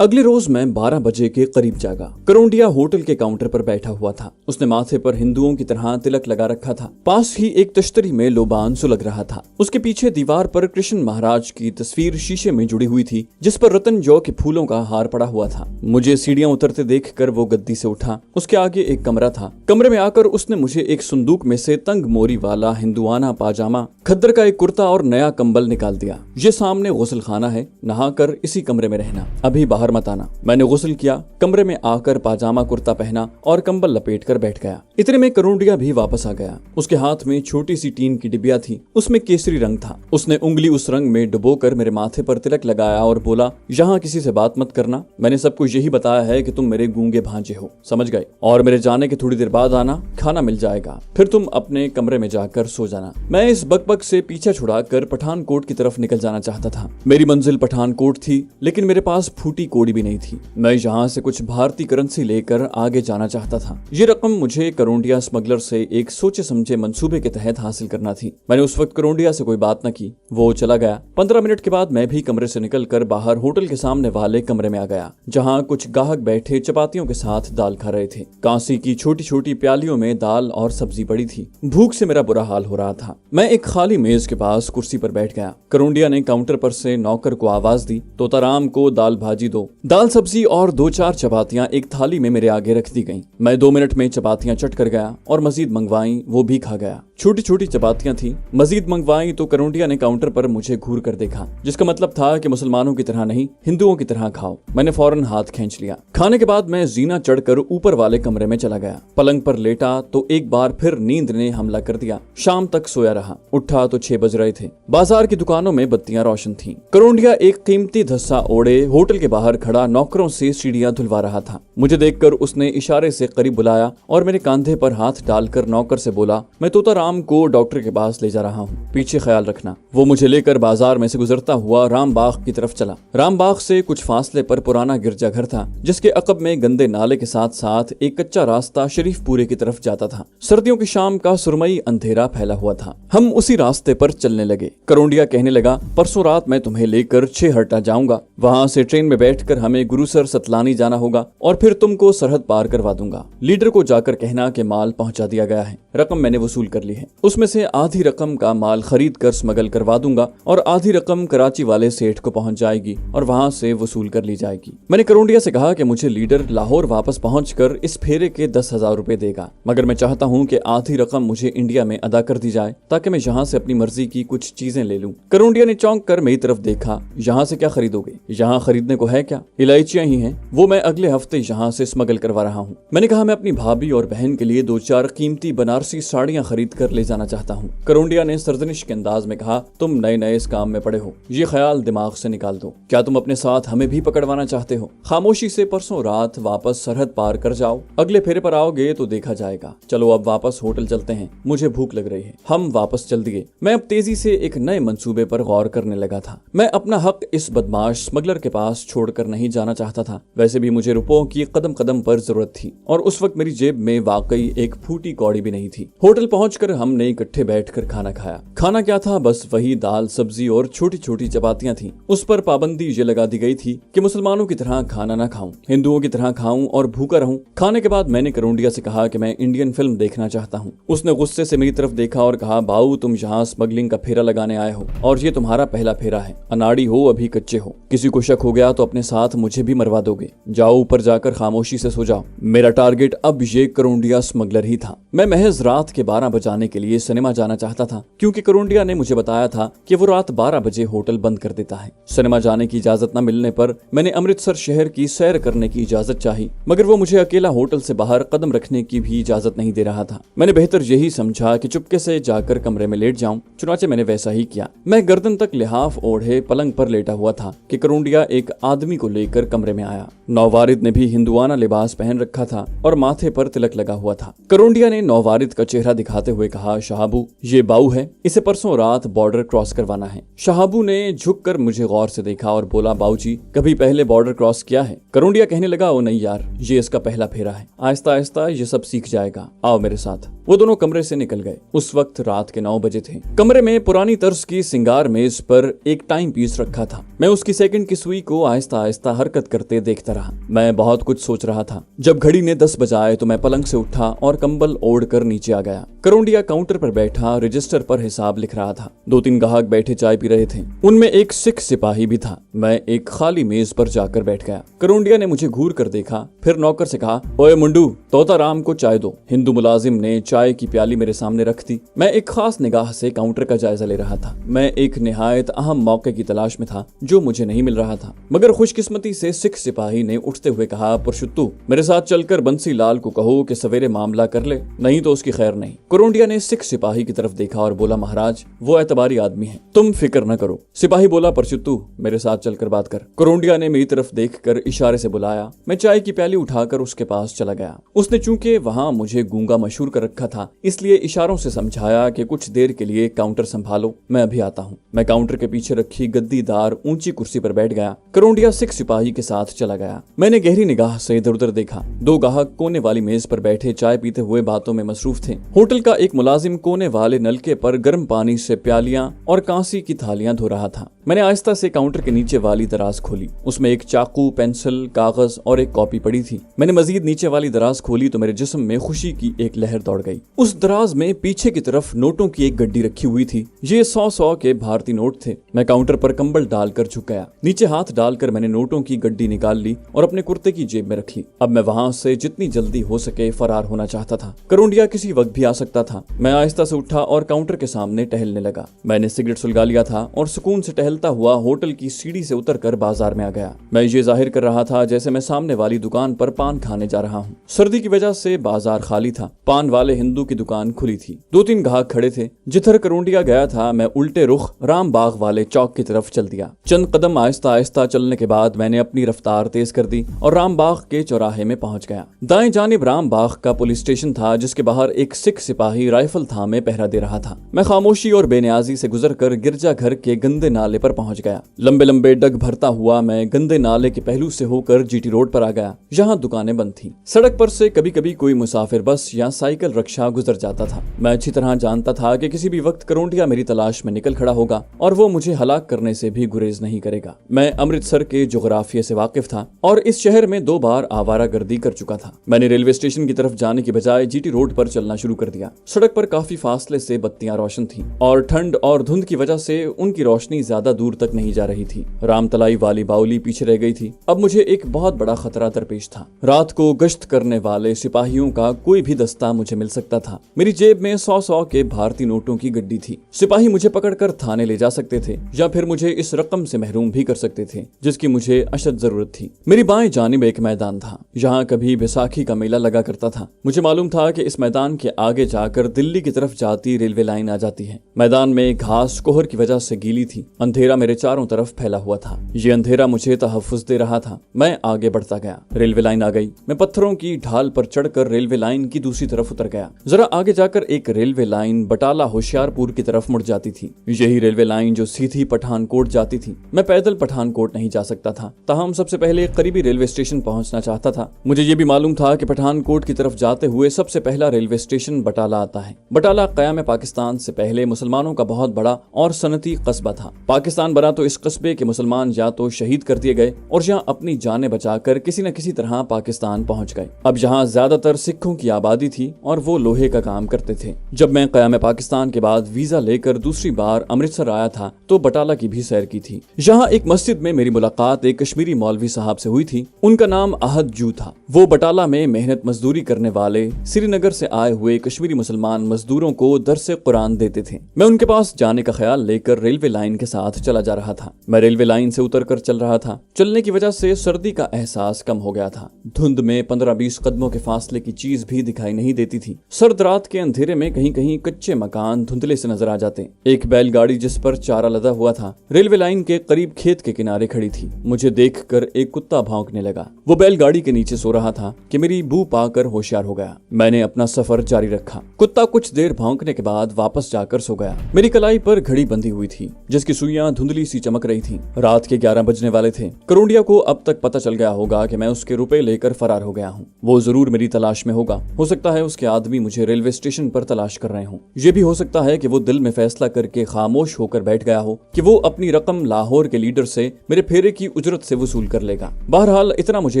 अगले रोज मैं 12 बजे के करीब जागा। करोंडिया होटल के काउंटर पर बैठा हुआ था। उसने माथे पर हिंदुओं की तरह तिलक लगा रखा था। पास ही एक तश्तरी में लोबान सुलग रहा था। उसके पीछे दीवार पर कृष्ण महाराज की तस्वीर शीशे में जुड़ी हुई थी, जिस पर रतन जौ के फूलों का हार पड़ा हुआ था। मुझे सीढ़ियां उतरते देखकर वो गद्दी से उठा। उसके आगे एक कमरा था। कमरे में आकर उसने मुझे एक संदूक में से तंग मोरी वाला हिंदुआना पाजामा, खद्दर का एक कुर्ता और नया कंबल निकाल दिया। ये सामने गुस्ल खाना है, नहाकर इसी कमरे में रहना, अभी बाहर मत आना। मैंने गुस्ल किया, कमरे में आकर पाजामा कुर्ता पहना और कंबल लपेट कर बैठ गया। इतने में करोंडिया भी वापस आ गया। उसके हाथ में छोटी सी टीन की डिबिया थी, उसमें केसरी रंग था। उसने उंगली उस रंग में डुबोकर मेरे माथे पर तिलक लगाया और बोला, यहाँ किसी से बात मत करना, मैंने सबको यही बताया है कि तुम मेरे गूंगे भांजे हो, समझ गए? और मेरे जाने के थोड़ी देर बाद आना, खाना मिल जाएगा, फिर तुम अपने कमरे में जाकर सो जाना। मैं इस बकबक से पीछा छुड़ाकर पठानकोट की तरफ निकल जाना चाहता था। मेरी मंजिल पठानकोट थी, लेकिन मेरे पास फूटी कोड़ी भी नहीं थी। मैं यहाँ से कुछ भारतीय करेंसी लेकर आगे जाना चाहता था। ये रकम मुझे करोंडिया स्मगलर से एक सोचे समझे मंसूबे के तहत हासिल करना थी। मैंने उस वक्त करोंडिया से कोई बात न की, वो चला गया। 15 मिनट के बाद मैं भी कमरे से निकलकर बाहर होटल के सामने वाले कमरे में आ गया, जहाँ कुछ गाहक बैठे चपातियों के साथ दाल खा रहे थे। कांसी की छोटी छोटी प्यालियों में दाल और सब्जी पड़ी थी। भूख से मेरा बुरा हाल हो रहा था। मैं एक खाली मेज के पास कुर्सी पर बैठ गया। करोंडिया ने काउंटर पर से नौकर को आवाज दी, तोताराम को दाल भाजी दो। दाल सब्जी और 2-4 चपातियां एक थाली में मेरे आगे रख दी गईं। मैं 2 मिनट में चपातियां चट कर गया और मजीद मंगवाई, वो भी खा गया। छोटी छोटी चपातियां थी, मजीद मंगवाई तो करोंडिया ने काउंटर पर मुझे घूर कर देखा, जिसका मतलब था कि मुसलमानों की तरह नहीं, हिंदुओं की तरह खाओ। मैंने फौरन हाथ खींच लिया। खाने के बाद मैं जीना चढ़कर ऊपर वाले कमरे में चला गया। पलंग पर लेटा तो एक बार फिर नींद ने हमला कर दिया। शाम तक सोया रहा। उठा तो 6 बज रहे थे। बाजार की दुकानों में बत्तियां रोशन थीं। करोंडिया एक कीमती धस्सा ओढ़े होटल के बाहर खड़ा नौकरों से सीढ़ियां धुलवा रहा था। मुझे देखकर उसने इशारे से करीब बुलाया और मेरे कंधे पर हाथ डालकर नौकर से बोला, मैं तोताराम को डॉक्टर के पास ले जा रहा हूँ, पीछे ख्याल रखना। वो मुझे लेकर बाजार में से गुजरता हुआ रामबाग की तरफ चला। रामबाग से कुछ फासले पर पुराना गिरजाघर था, जिसके अकब में गंदे नाले के साथ साथ एक कच्चा रास्ता शरीफपुरे की तरफ जाता था। सर्दियों की शाम का सुरमई अंधेरा फैला हुआ था। हम उसी रास्ते पर चलने लगे। करोंडिया कहने लगा, परसों रात मैं तुम्हें लेकर 6 हट्टा जाऊंगा, वहां से ट्रेन में बैठकर हमें गुरुसर सतलानी जाना होगा और फिर तुमको सरहद पार करवा दूंगा। लीडर को जाकर कहना कि माल पहुंचा दिया गया है, रकम मैंने वसूल कर ली है। उसमें से आधी रकम का माल खरीद कर स्मगल करवा दूंगा और आधी रकम कराची वाले सेठ को पहुंच जाएगी और वहां से वसूल कर ली जाएगी। मैंने करोंडिया से कहा कि मुझे लीडर लाहौर वापस पहुंचकर इस फेरे के 10,000 रुपए देगा, मगर मैं चाहता हूं कि आधी रकम मुझे इंडिया में अदा कर दी जाए ताकि मैं यहाँ से अपनी मर्जी की कुछ चीजें ले लूं। करोंडिया ने चौंक कर मेरी तरफ देखा। यहाँ से क्या खरीदोगे? यहाँ खरीदने को है क्या? इलायचियां ही हैं, वो मैं अगले हफ्ते यहाँ से स्मगल करवा रहा हूँ। मैंने कहा, मैं अपनी भाभी और बहन के लिए 2-4 कीमती बनारसी साड़ियां खरीद कर ले जाना चाहता हूँ। करोंडिया ने सरजनिश के अंदाज में कहा, तुम नए नए इस काम में पड़े हो, ये ख्याल दिमाग से निकाल दो। क्या तुम अपने साथ हमें भी पकड़वाना चाहते हो? खामोशी से परसों रात वापस सरहद पार कर जाओ, अगले फेरे पर आओगे तो देखा जाएगा। चलो अब वापस होटल चलते हैं, मुझे भूख लग रही है। हम वापस चल दिए। मैं अब तेजी से एक नए मंसूबे पर गौर करने लगा था। मैं अपना हक इस बदमाश स्मगलर के पास छोड़कर नहीं जाना चाहता था। वैसे भी मुझे रुपयों की कदम कदम पर जरूरत थी और उस वक्त मेरी जेब में वाकई एक फूटी कौड़ी भी नहीं थी। होटल पहुंचकर हमने इकट्ठे बैठकर खाना खाया। खाना क्या था, बस वही दाल सब्जी और छोटी छोटी चपातियां थी। उस पर पाबंदी ये लगा दी गई थी कि मुसलमानों की तरह खाना ना खाऊं, हिंदुओं की तरह खाऊं और भूखा रहूं। खाने के बाद मैंने करोंडिया से कहा कि मैं इंडियन फिल्म देखना चाहता हूं। उसने गुस्से से मेरी तरफ देखा और कहा, बाऊ तुम यहाँ स्मगलिंग का फेरा लगाने आए हो और ये तुम्हारा पहला फेरा है। अनाड़ी हो, अभी कच्चे हो। किसी को शक हो गया तो अपने साथ मुझे भी मरवा दोगे। जाओ ऊपर जाकर खामोशी से सो जाओ। मेरा टारगेट अब ये करोंडिया स्मगलर ही था। मैं महज रात के 12 बजाने के लिए सिनेमा जाना चाहता था, क्योंकि करोंडिया ने मुझे बताया था कि वो रात 12 बजे होटल बंद कर देता है। सिनेमा जाने की इजाजत न मिलने पर मैंने अमृतसर शहर की सैर करने की इजाजत चाही, मगर वो मुझे अकेला होटल से बाहर कदम रखने की भी इजाजत नहीं दे रहा था। मैंने बेहतर यही समझा कि चुपके से जाकर कमरे में लेट जाऊं। चुनाचे मैंने वैसा ही किया। मैं गर्दन तक लिहाफ ओढ़े पलंग पर लेटा हुआ था कि करोंडिया एक आदमी को लेकर कमरे में आया। नौवारिद ने भी हिंदुआना लिबास पहन रखा था और माथे पर तिलक लगा हुआ था। करोंडिया ने नौवारिद का चेहरा दिखाते हुए कहा, शहाबू ये बाऊ है, इसे परसों रात बॉर्डर क्रॉस करवाना है। शहाबू ने झुककर मुझे गौर से देखा और बोला, बाऊजी कभी पहले बॉर्डर क्रॉस किया है? करोंडिया कहने लगा, ओ नहीं यार, ये इसका पहला फेरा है, आहिस्ता आहिस्ता ये सब सीख जाएगा, आओ मेरे साथ। वो दोनों कमरे से निकल गए। उस वक्त रात के 9 बजे थे। कमरे में पुरानी तर्ज की सिंगार मेज पर एक टाइम पीस रखा था। मैं उसकी सेकंड की सुई को आहिस्ता आहिस्ता हरकत करते देखता रहा। मैं बहुत कुछ सोच रहा था। जब घड़ी ने 10 बजाए तो मैं पलंग से उठा और कंबल ओढ़ कर नीचे आ गया। करोंडिया काउंटर पर बैठा रजिस्टर पर हिसाब लिख रहा था। 2-3 ग्राहक बैठे चाय पी रहे थे। उनमें एक सिख सिपाही भी था। मैं एक खाली मेज पर जाकर बैठ गया। करोंडिया ने मुझे घूर कर देखा, फिर नौकर से कहा, ओए मुंडू, तोता राम को चाय दो। हिंदू मुलाजिम ने चाय की प्याली मेरे सामने रख दी। मैं एक खास निगाह से काउंटर का जायजा ले रहा था। मैं एक निहायत अहम मौके की तलाश में था जो मुझे नहीं मिल रहा था, मगर खुशकिस्मती से सिख सिपाही ने उठते हुए कहा, पुरुषोत्तू मेरे साथ चलकर बंसी लाल को कहो कि सवेरे मामला कर ले, नहीं तो उसकी खैर नहीं। करोंडिया ने सिख सिपाही की तरफ देखा और बोला, महाराज वो एतबारी आदमी है, तुम फिक्र न करो। सिपाही बोला, पुरुषोत्तू मेरे साथ चलकर बात कर। करोंडिया ने मेरी तरफ देखकर इशारे से बुलाया। मैं चाय की प्याली उठाकर उसके पास चला गया। उसने चूंकि वहां मुझे गूंगा मशहूर कर रखा था, इसलिए इशारों से समझाया कि कुछ देर के लिए काउंटर संभालो, मैं अभी आता हूँ। मैं काउंटर के पीछे रखी गद्दीदार ऊंची कुर्सी पर बैठ गया। करोंडिया सिख सिपाही के साथ चला गया। मैंने गहरी निगाह से इधर उधर देखा। 2 ग्राहक कोने वाली मेज पर बैठे चाय पीते हुए बातों में मसरूफ थे। होटल का एक मुलाजिम कोने वाले नलके पर गर्म पानी से प्यालियां और कांसी की थालियां धो रहा था। मैंने आहिस्ता से काउंटर के नीचे वाली दराज खोली। उसमें एक चाकू, पेंसिल, कागज और एक कॉपी पड़ी थी। मैंने मजीद नीचे वाली दराज खोली तो मेरे जिस्म में खुशी की एक लहर दौड़ गई। उस दराज में पीछे की तरफ नोटों की एक गड्डी रखी हुई थी। ये 100 के भारतीय नोट थे। मैं काउंटर पर कंबल डालकर झुक गया। नीचे हाथ डालकर मैंने नोटों की गड्डी निकाल ली और अपने कुर्ते की जेब में रख ली। अब मैं वहां से जितनी जल्दी हो सके फरार होना चाहता था। करोंडिया किसी वक्त भी आ सकता था। मैं आहिस्ता से उठा और काउंटर के सामने टहलने लगा। मैंने सिगरेट सुलगा लिया था और सुकून से टहलता हुआ होटल की सीढ़ी से उतरकर बाजार में आ गया। मैं ये जाहिर कर रहा था जैसे मैं सामने वाली दुकान पर पान खाने जा रहा हूँ। सर्दी की वजह से बाजार खाली था। पान वाले हिंदू की दुकान खुली थी। 2-3 ग्राहक खड़े थे। जिधर करोंडिया गया था मैं उल्टे रुख राम बाग वाले चौक की तरफ चल दिया। चंद कदम आहिस्ता आहिस्ता चलने के बाद मैंने अपनी रफ्तार तेज कर दी और राम बाग के चौराहे में पहुंच गया। दाएं जानिब राम बाग का पुलिस स्टेशन था, जिसके बाहर एक सिख सिपाही राइफल थामे पहरा दे रहा था। मैं खामोशी और बेनियाजी से गुजरकर गिरजा घर के गंदे नाले पर पहुंच गया। लंबे लंबे डग भरता हुआ मैं गंदे नाले के पहलू से होकर जीटी रोड पर आ गया, जहां दुकानें बंद थी। सड़क पर से कभी कभी कोई मुसाफिर बस या साइकिल रिक्शा गुजर जाता था। मैं अच्छी तरह जानता था कि किसी भी वक्त करोंडिया मेरी तलाश में निकल खड़ा होगा और वो मुझे हलाक करने से भी गुरेज नहीं करेगा। मैं अमृतसर के जोग्राफिया से वाकिफ था और इस शहर में 2 बार आवारागर्दी कर चुका था। मैंने रेलवे स्टेशन की तरफ जाने की बजाय जीटी रोड पर चलना शुरू कर दिया। सड़क पर काफी फासले से बत्तियां रोशन थी और ठंड और धुंध की वजह से उनकी रोशनी ज्यादा दूर तक नहीं जा रही थी। रामतलाई वाली बाउली पीछे रह गई थी। अब मुझे एक बहुत बड़ा खतरा दरपेश था। रात को गश्त करने वाले सिपाहियों का कोई भी दस्ता मुझे मिल सकता था। मेरी जेब में 100 के भारतीय नोटों की गड्डी थी। सिपाही मुझे पकड़कर थाने ले जा सकते थे या फिर मुझे इस रकम से महरूम भी कर सकते थे जिसकी मुझे अशद जरूरत थी। मेरी बाएं जानिब एक मैदान था जहाँ कभी बैसाखी का मेला लगा करता था। मुझे मालूम था कि इस मैदान के आगे जाकर दिल्ली की तरफ जाती रेलवे लाइन आ जाती है। मैदान में घास कोहर की वजह से गीली थी। अंधेरा मेरे चारों तरफ फैला हुआ था। ये अंधेरा मुझे तहफ्फुज़ दे रहा था। मैं आगे बढ़ता गया। रेलवे लाइन आ गई। मैं पत्थरों की ढाल पर चढ़कर रेलवे लाइन की दूसरी तरफ उतर गया। जरा आगे जाकर एक रेलवे लाइन बटाला होशियारपुर की तरफ मुड़ जाती थी। यही रेलवे लाइन जो सीधी पठानकोट जाती थी। मैं पैदल पठानकोट नहीं जा सकता था, ताहम सबसे पहले करीबी रेलवे स्टेशन पहुंचना चाहता था। मुझे ये भी मालूम था कि पठानकोट की तरफ जाते हुए सबसे पहला रेलवे स्टेशन बटाला आता है। बटाला क़याम पाकिस्तान से पहले मुसलमानों का बहुत बड़ा और सनती कस्बा था। पाकिस्तान बना तो इस कस्बे के मुसलमान या तो शहीद कर दिए गए और या अपनी जानें बचाकर किसी न किसी तरह पाकिस्तान पहुंच गए। अब यहाँ ज्यादातर सिखों की आबादी थी और वो लोहे का काम करते थे। जब मैं क़याम पाकिस्तान के बाद वीजा लेकर दूसरी बार अमृतसर आया था तो बटाला की भी सैर की थी। यहाँ एक मस्जिद में मेरी मुलाकात एक कश्मीरी मौलवी साहब से हुई थी। उनका नाम अहद जू था। वो बटाला में मेहनत मजदूरी करने वाले श्रीनगर से आए हुए कश्मीरी मुसलमान मजदूरों को दरसे कुरान देते थे। मैं उनके पास जाने का ख्याल लेकर रेलवे लाइन के साथ चला जा रहा था। मैं रेलवे लाइन से उतरकर चल रहा था। चलने की वजह से सर्दी का एहसास कम हो गया था। धुंध में 15-20 कदमों के फासले की चीज भी दिखाई नहीं देती थी। सर्द रात के अंधेरे में कहीं कहीं कच्चे मकान धुंधले से नजर आ जाते। एक बैलगाड़ी जिस पर चारा लदा हुआ था रेलवे लाइन के करीब खेत के किनारे खड़ी थी। मुझे देखकर एक कुत्ता भौंकने लगा। वो बैलगाड़ी के नीचे सो रहा था कि मेरी बू पाकर होशियार हो गया। मैंने अपना सफर जारी रखा। कुत्ता कुछ देर भौंकने के बाद वापस जाकर सो गया। मेरी कलाई पर घड़ी बंधी हुई थी जिसकी सुइयां धुंधली सी चमक रही थी। रात के 11 बजने वाले थे। करोंडिया को अब तक पता चल गया होगा कि मैं उसके रुपए लेकर फरार हो गया हूँ। वो जरूर मेरी तलाश में होगा। हो सकता है उसके आदमी मुझे रेलवे स्टेशन पर तलाश कर रहे हों। ये भी हो सकता है कि वो दिल में फैसला करके खामोश होकर बैठ गया हो कि वो अपनी रकम लाहौर के लीडर से मेरे फेरे की उजरत से वसूल कर लेगा। बहरहाल इतना मुझे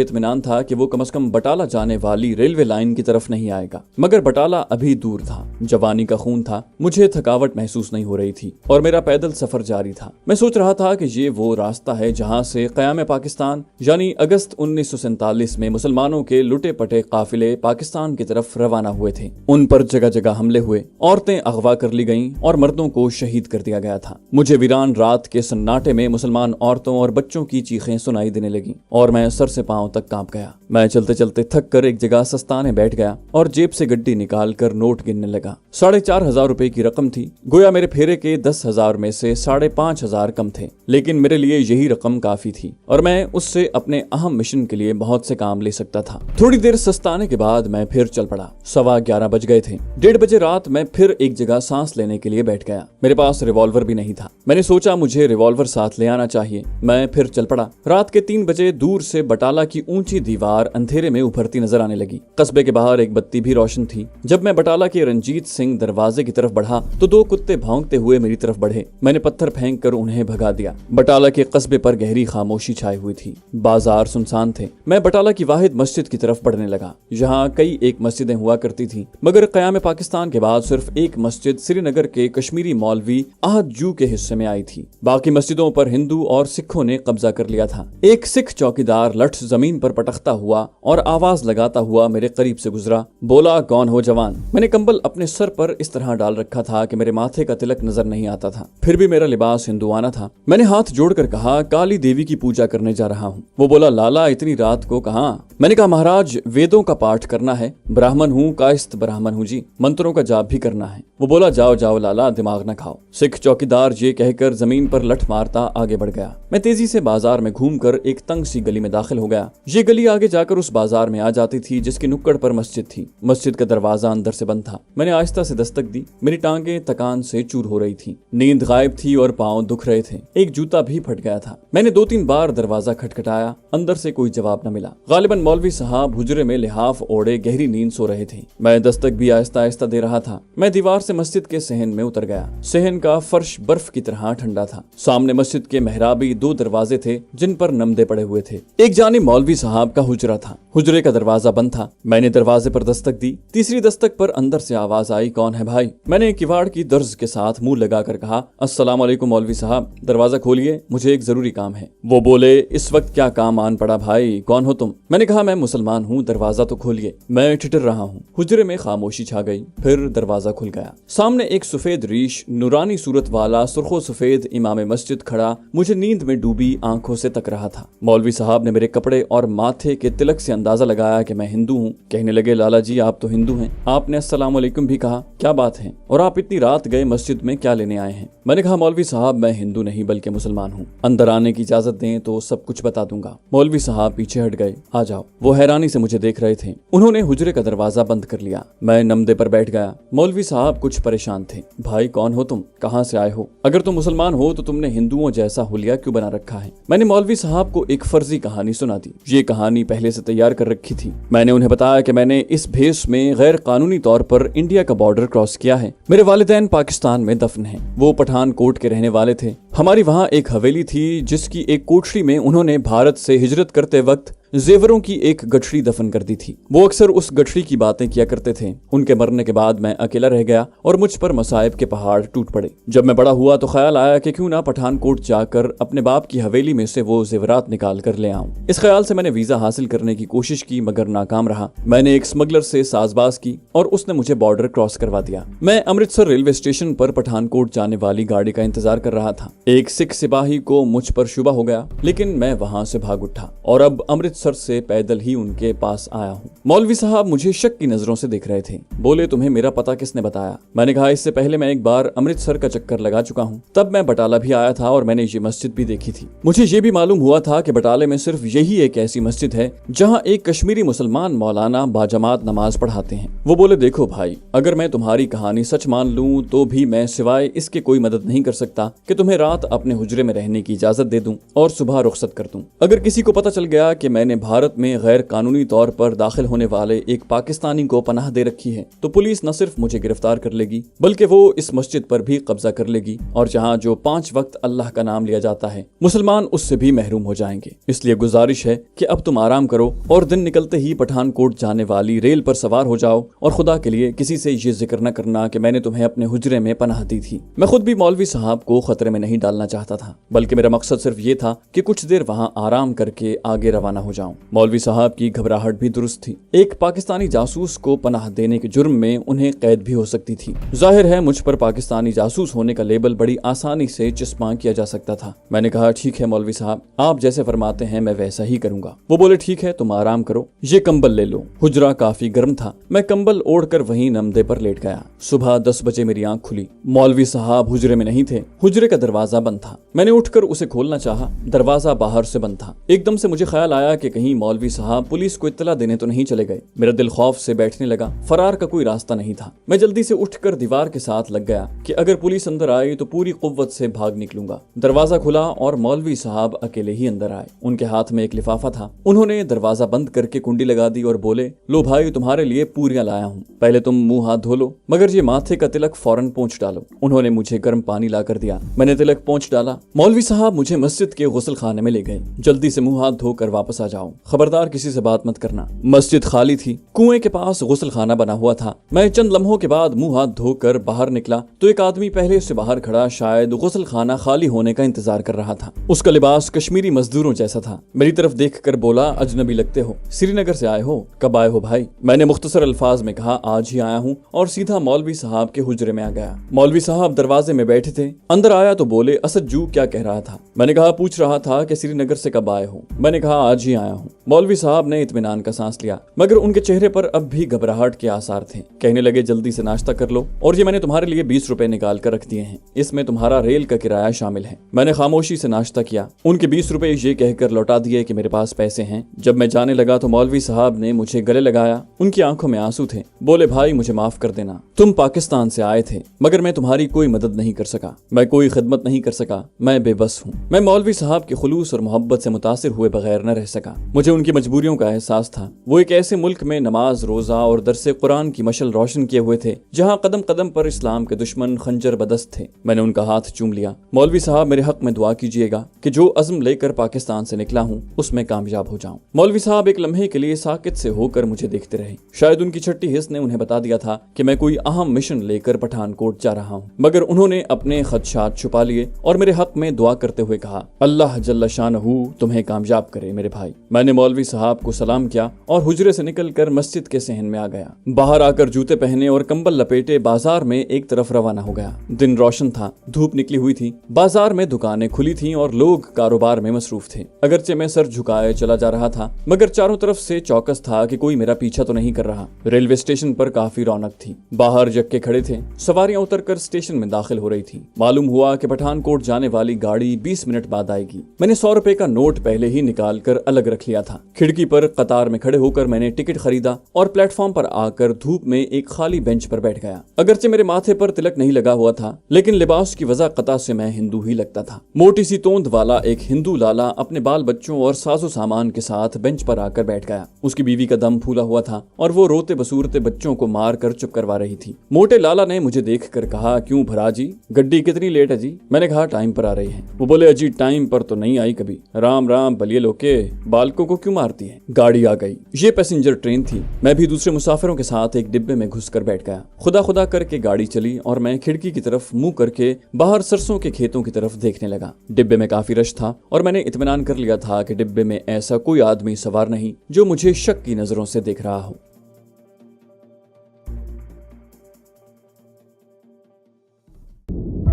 इत्मीनान था कि वो कम से कम बटाला जाने वाली रेलवे लाइन की तरफ नहीं आएगा। मगर बटाला अभी दूर था। जवानी का खून था। मुझे थकावट महसूस नहीं हो रही थी और मेरा पैदल सफर जारी था। मैं सोच रहा था कि ये वो रास्ता है जहां से क़याम पाकिस्तान यानी अगस्त 1947 में मुसलमानों के लुटे पटे काफिले पाकिस्तान की तरफ रवाना हुए थे। उन पर जगह जगह हमले हुए, औरतें अगवा कर ली गईं और मर्दों को शहीद कर दिया गया था। मुझे वीरान रात के सन्नाटे में मुसलमान औरतों और बच्चों की चीखें सुनाई देने लगी और मैं सर से पांव तक कांप गया। मैं चलते चलते थक कर एक जगह सस्ताने बैठ गया और जेब से गड्डी निकाल कर नोट गिनने लगा। 4,500 रुपए की रकम थी। गोया मेरे फेरे के 10,000 में से 5,500 कम थे, लेकिन मेरे लिए यही रकम काफी थी और मैं उससे अपने अहम मिशन के लिए बहुत से काम ले सकता था। थोड़ी देर सस्ताने के बाद मैं फिर चल पड़ा। 11:15 बज गए थे। 1:30 बजे रात मैं फिर एक जगह सांस लेने के लिए बैठ गया। मेरे पास रिवॉल्वर भी नहीं था। मैंने सोचा मुझे रिवॉल्वर साथ ले आना चाहिए। मैं फिर चल पड़ा। रात के 3 बजे दूर से बटाला की ऊंची दीवार अंधेरे में उभरती नजर आने लगी। कस्बे के बाहर एक बत्ती भी रोशन थी। जब मैं बटाला के रंजीत सिंह दरवाजे की तरफ बढ़ा तो 2 कुत्ते भौंकते हुए मेरी तरफ बढ़े। मैंने पत्थर फेंक कर उन्हें भगा दिया। बटाला के कस्बे पर गहरी खामोशी छाई हुई थी। बाजार सुनसान थे। मैं बटाला की वाहिद मस्जिद की तरफ बढ़ने लगा। यहाँ कई एक मस्जिदें हुआ करती थी, मगर क़याम पाकिस्तान के बाद सिर्फ एक मस्जिद श्रीनगर के कश्मीरी मौलवी आहद जू के हिस्से में आई थी। बाकी मस्जिदों पर हिंदू और सिखों ने कब्जा कर लिया था। एक सिख चौकीदार लठ जमीन पर पटकता हुआ और आवाज लगाता हुआ मेरे करीब से गुजरा। बोला, कौन हो जवान? मैंने कंबल अपने सर पर इस तरह डाल रखा था कि मेरे माथे का तिलक नजर नहीं आता था, फिर भी मेरा लिबास हिंदुआना था। मैंने हाथ जोड़कर कहा, काली देवी की पूजा करने जा रहा हूँ। वो बोला, लाला इतनी रात को कहाँ? मैंने कहा, महाराज वेदों का पाठ करना है। ब्राह्मण हूँ, कायस्थ ब्राह्मण हूँ जी, मंत्रों का जाप भी करना है। वो बोला, जाओ जाओ लाला, दिमाग न खाओ। सिख चौकीदार ये कहकर जमीन पर लठ मारता आगे बढ़ गया। मैं तेजी से बाजार में घूमकर एक तंग सी गली में दाखिल हो गया। ये गली आगे जाकर उस बाजार में आ जाती थी जिसकी नुक्कड़ पर मस्जिद थी। मस्जिद का दरवाजा अंदर से बंद था। मैंने आहिस्ता से दस्तक दी। मेरी टांगें थकान से चूर हो रही थी। नींद गायब थी और पांव दुख रहे थे। एक जूता भी फट गया था। मैंने 2-3 बार दरवाजा खटखटाया। अंदर से कोई जवाब न मिला। गालिबन मौलवी साहब हुजरे में लिहाफ ओढ़े गहरी नींद सो रहे थे। मैं दस्तक भी आहिस्ता आहिस्ता दे रहा था। मैं दीवार से मस्जिद के सहन में उतर गया। सहन का फर्श बर्फ की तरह ठंडा था। सामने मस्जिद के मेहराबी 2 दरवाजे थे जिन पर नमदे पड़े हुए थे। एक जानिब मौलवी साहब का हुजरा था। हुजरे का दरवाजा बंद था। मैंने दरवाजे पर दस्तक दी। तीसरी दस्तक पर अंदर से आवाज आई, कौन है भाई? मैंने किवाड़ की दर्ज के साथ मुंह लगाकर कहा, अस्सलाम वालेकुम मौलवी साहब, दरवाजा खोलिए, मुझे एक जरूरी काम है। वो बोले, इस वक्त क्या काम आन पड़ा भाई, कौन हो तुम? मैंने कहा, मैं मुसलमान हूँ, दरवाजा तो खोलिए, मैं ठिठुर रहा हूँ। हुजरे में खामोशी छा गई। फिर दरवाजा खुल गया। सामने एक सफेद रीश नूरानी सूरत वाला सुर्खो सफेद इमाम मस्जिद खड़ा मुझे नींद में डूबी आंखों से तक रहा था। मौलवी साहब ने मेरे कपड़े और माथे के तिलक से अंदाजा लगाया कि मैं हिंदू हूँ। कहने लगे, लाला जी आप तो हिंदू हैं, आपने अस्सलाम वालेकुम भी कहा, क्या बात है? और आप इतनी रात गए मस्जिद में क्या लेने आए हैं? मैंने कहा, मौलवी साहब मैं हिंदू नहीं बल्कि मुसलमान हूँ, अंदर आने की इजाजत दें तो सब कुछ बता दूंगा। मौलवी साहब पीछे हट गए। आ जाओ। वो हैरानी से मुझे देख रहे थे। उन्होंने हुजरे का दरवाजा बंद कर लिया। मैं नमदे पर बैठ गया। मौलवी साहब कुछ परेशान थे। भाई कौन हो तुम, कहाँ से आए हो? अगर तुम मुसलमान हो तो तुमने हिंदुओं जैसा हुलिया क्यों बना रखा है? मैंने मौलवी साहब को एक फर्जी कहानी सुना दी। ये कहानी पहले से तैयार कर रखी थी। मैंने उन्हें बताया कि मैंने इस भेष में गैर कानूनी तौर पर इंडिया का बॉर्डर क्रॉस किया है। मेरे वालिदैन पाकिस्तान में दफन हैं। वो पठानकोट के रहने वाले थे। हमारी वहाँ एक हवेली थी जिसकी एक कोठरी में उन्होंने भारत से हिजरत करते वक्त जेवरों की एक गठरी दफन कर दी थी। वो अक्सर उस गठरी की बातें किया करते थे। उनके मरने के बाद मैं अकेला रह गया और मुझ पर मसाइब के पहाड़ टूट पड़े। जब मैं बड़ा हुआ तो ख्याल आया कि क्यों ना पठानकोट जाकर अपने बाप की हवेली में से वो जेवरात निकाल कर ले आऊं। इस ख्याल से मैंने वीजा हासिल करने की कोशिश की मगर नाकाम रहा। मैंने एक स्मगलर से साजबाज की और उसने मुझे बॉर्डर क्रॉस करवा दिया। मैं अमृतसर रेलवे स्टेशन पर पठानकोट जाने वाली गाड़ी का इंतजार कर रहा था। एक सिख सिपाही को मुझ पर शुबा हो गया, लेकिन मैं वहां से भाग उठा और अब अमृतसर अमृतसर से पैदल ही उनके पास आया हूँ। मौलवी साहब मुझे शक की नजरों से देख रहे थे। बोले, तुम्हें मेरा पता किसने बताया? मैंने कहा, इससे पहले मैं एक बार अमृतसर का चक्कर लगा चुका हूँ। तब मैं बटाला भी आया था और मैंने ये मस्जिद भी देखी थी। मुझे ये भी मालूम हुआ था कि बटाले में सिर्फ यही एक ऐसी मस्जिद है जहाँ एक कश्मीरी मुसलमान मौलाना बाजमात नमाज पढ़ाते हैं। वो बोले, देखो भाई, अगर मैं तुम्हारी कहानी सच मान लूं तो भी मैं सिवाय इसके कोई मदद नहीं कर सकता कि तुम्हें रात अपने हुजरे में रहने की इजाजत दे दूं और सुबह रुखसत कर दूं। अगर किसी को पता चल गया कि मैंने भारत में गैर कानूनी तौर पर दाखिल होने वाले एक पाकिस्तानी को पनाह दे रखी है तो पुलिस न सिर्फ मुझे गिरफ्तार कर लेगी बल्कि वो इस मस्जिद पर भी कब्जा कर लेगी और जहाँ जो 5 वक्त अल्लाह का नाम लिया जाता है मुसलमान उससे भी महरूम हो जाएंगे। इसलिए गुजारिश है कि अब तुम आराम करो और दिन निकलते ही पठानकोट जाने वाली रेल पर सवार हो जाओ और खुदा के लिए किसी से ये जिक्र न करना कि मैंने तुम्हें अपने हुजरे में पनाह दी थी। मैं खुद भी मौलवी साहब को खतरे में नहीं डालना चाहता था, बल्कि मेरा मकसद सिर्फ ये था कि कुछ देर वहां आराम करके आगे रवाना हो जाऊं। मौलवी साहब की घबराहट भी दुरुस्त थी। एक पाकिस्तानी जासूस को पनाह देने के जुर्म में उन्हें कैद भी हो सकती थी। जाहिर है मुझ पर पाकिस्तानी जासूस होने का लेबल बड़ी आसानी से चिस्पा किया जा सकता था। मैंने कहा, ठीक है मौलवी साहब, आप जैसे फरमाते हैं मैं वैसा ही करूंगा। वो बोले, ठीक है, तुम आराम करो, ये कंबल ले लो। हुजरा काफी गर्म था। मैं कंबल ओढ़कर वहीं नमदे पर लेट गया। सुबह 10 बजे मेरी आंख खुली। मौलवी साहब हुजरे में नहीं थे। हुजरे का दरवाजा बंद था। मैंने उठकर उसे खोलना चाहा, दरवाजा बाहर से बंद था। एकदम से मुझे ख्याल आया कि कहीं मौलवी साहब पुलिस को इत्तला देने तो नहीं चले गए। मेरा दिल खौफ से बैठने लगा। फरार का कोई रास्ता नहीं था। मैं जल्दी से उठकर दीवार के साथ लग गया कि अगर पुलिस अंदर आई तो पूरी कुव्वत से भाग निकलूंगा। दरवाजा खुला और मौलवी साहब अकेले ही अंदर आए। उनके हाथ में एक लिफाफा था। उन्होंने दरवाजा बंद करके कुंडी लगा दी और बोले, लो भाई, तुम्हारे लिए पूरियां लाया हूँ, पहले तुम मुंह हाथ धो लो, मगर ये माथे का तिलक फौरन पोंछ डालो। उन्होंने मुझे गर्म पानी ला कर दिया। मैंने तिलक पोंछ डाला। मौलवी साहब मुझे मस्जिद के गुस्ल खाने में ले गए। जल्दी से मुंह हाथ धोकर वापस आ जाओ, खबरदार किसी से बात मत करना। मस्जिद खाली थी। कुएं के पास गुस्ल खाना बना हुआ था। मैं चंद लम्हों के बाद मुंह हाथ धोकर बाहर निकला तो एक आदमी पहले से बाहर खड़ा शायद गुस्ल खाना खाली होने का इंतजार कर रहा था। उसका लिबास कश्मीरी मजदूरों जैसा था। मेरी तरफ देखकर बोला, अजनबी लगते हो, श्रीनगर से आए हो? कब आए हो भाई? मैंने मुख्तसर अल्फाज में कहा, आज ही आया हूँ, और सीधा मौलवी साहब के हुजरे में आ गया। मौलवी साहब दरवाजे में बैठे थे। अंदर आया तो बोले, असद जू क्या कह रहा था? मैंने कहा, पूछ रहा था कि श्रीनगर से कब आए हो। मैंने कहा, आज ही आया हूँ। मौलवी साहब ने इत्मीनान का सांस लिया, मगर उनके चेहरे पर अब भी घबराहट के आसार थे। कहने लगे, जल्दी से नाश्ता कर लो, और ये मैंने तुम्हारे लिए 20 रुपए निकाल कर रख दिए हैं, इसमें तुम्हारा रेल का किराया शामिल है। मैंने खामोशी से नाश्ता किया। उनके 20 रुपए ये कहकर लौटा दिए कि मेरे पास पैसे हैं। जब मैं जाने लगा तो मौलवी साहब ने मुझे गले लगाया। उनकी आंखों में आंसू थे। बोले, भाई मुझे माफ कर देना, तुम पाकिस्तान से आए थे मगर मैं तुम्हारी कोई मदद नहीं कर सका, मैं कोई खिदमत नहीं कर सका, मैं बेबस हूँ। मैं मौलवी साहब के खुलूस और मोहब्बत से मुतासिर हुए बगैर न रह सका। मुझे उनकी मजबूरियों का एहसास था। वो एक ऐसे मुल्क में नमाज, रोजा और दरसे कुरान की मशल रोशन किए हुए थे जहाँ कदम कदम पर इस्लाम के दुश्मन खंजर बदस्त थे। मैंने उनका हाथ चूम लिया। मौलवी साहब, मेरे हक में दुआ कीजिएगा कि जो अज़्म लेकर पाकिस्तान से निकला हूँ उसमें कामयाब हो जाऊं। मौलवी साहब एक लम्हे के लिए साकित से होकर मुझे देखते रहे। शायद उनकी छठी हिस्स ने उन्हें बता दिया था कि मैं कोई अहम मिशन लेकर पठानकोट जा रहा हूँ, मगर उन्होंने अपने खदशात छुपा लिए और मेरे हक में दुआ करते हुए कहा, अल्लाह जल्ल शानहू तुम्हें कामयाब करे मेरे भाई। मैंने मौलवी साहब को सलाम किया और हुजरे से निकलकर मस्जिद के सहन में आ गया। बाहर आकर जूते पहने और कंबल लपेटे बाजार में एक तरफ रवाना हो गया। दिन रोशन था, धूप निकली हुई थी। बाजार में दुकानें खुली थीं और लोग कारोबार में मसरूफ थे। अगरचे मैं सर झुकाए चला जा रहा था, मगर चारों तरफ से चौकस था कि कोई मेरा पीछा तो नहीं कर रहा। रेलवे स्टेशन पर काफी रौनक थी। बाहर जक्के खड़े थे। सवारियां उतरकर स्टेशन में दाखिल हो रही थी। मालूम हुआ कि पठानकोट जाने वाली गाड़ी 20 मिनट बाद आएगी। मैंने 100 रुपए का नोट पहले ही निकाल कर अलग रख लिया था। खिड़की पर कतार में खड़े होकर मैंने टिकट खरीदा और प्लेटफॉर्म पर आकर धूप में एक खाली बेंच पर बैठ गया। अगरचे मेरे माथे पर तिलक नहीं लगा हुआ था, लेकिन लिबास की वजह कता से मैं हिंदू ही लगता था। मोटी सी तोंद वाला एक हिंदू लाला अपने बाल बच्चों और साजो सामान के साथ बेंच पर आकर बैठ गया। उसकी बीवी का दम फूला हुआ था और वो रोते बसूरते बच्चों को मार कर चुप करवा रही थी। मोटे लाला ने मुझे देख कर कहा, क्यों भरा जी, गड्डी कितनी लेट है जी? मैंने कहा, टाइम पर आ रही है। वो बोले, अजी टाइम पर तो नहीं आई कभी। राम राम बलिए लोके, बालकों को क्यों मारती है? गाड़ी आ गई। ये पैसेंजर ट्रेन थी। मैं भी दूसरे मुसाफिरों के साथ एक डिब्बे में घुसकर बैठ गया। खुदा खुदा करके गाड़ी चली और मैं खिड़की की तरफ मुंह करके बाहर सरसों के खेतों की तरफ देखने लगा। डिब्बे में काफी रश था और मैंने इत्मीनान कर लिया था कि डिब्बे में ऐसा कोई आदमी सवार नहीं जो मुझे शक की नजरों से देख रहा हो।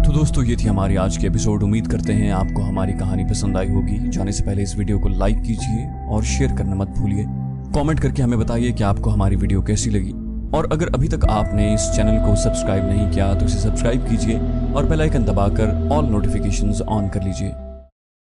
तो दोस्तों ये थी हमारी आज की एपिसोड। उम्मीद करते हैं आपको हमारी कहानी पसंद आई होगी। जाने से पहले इस वीडियो को लाइक कीजिए और शेयर करना मत भूलिए। कमेंट करके हमें बताइए कि आपको हमारी वीडियो कैसी लगी। और अगर अभी तक आपने इस चैनल को सब्सक्राइब नहीं किया तो इसे सब्सक्राइब कीजिए और बेल आइकन दबाकर ऑल नोटिफिकेशंस ऑन कर लीजिए।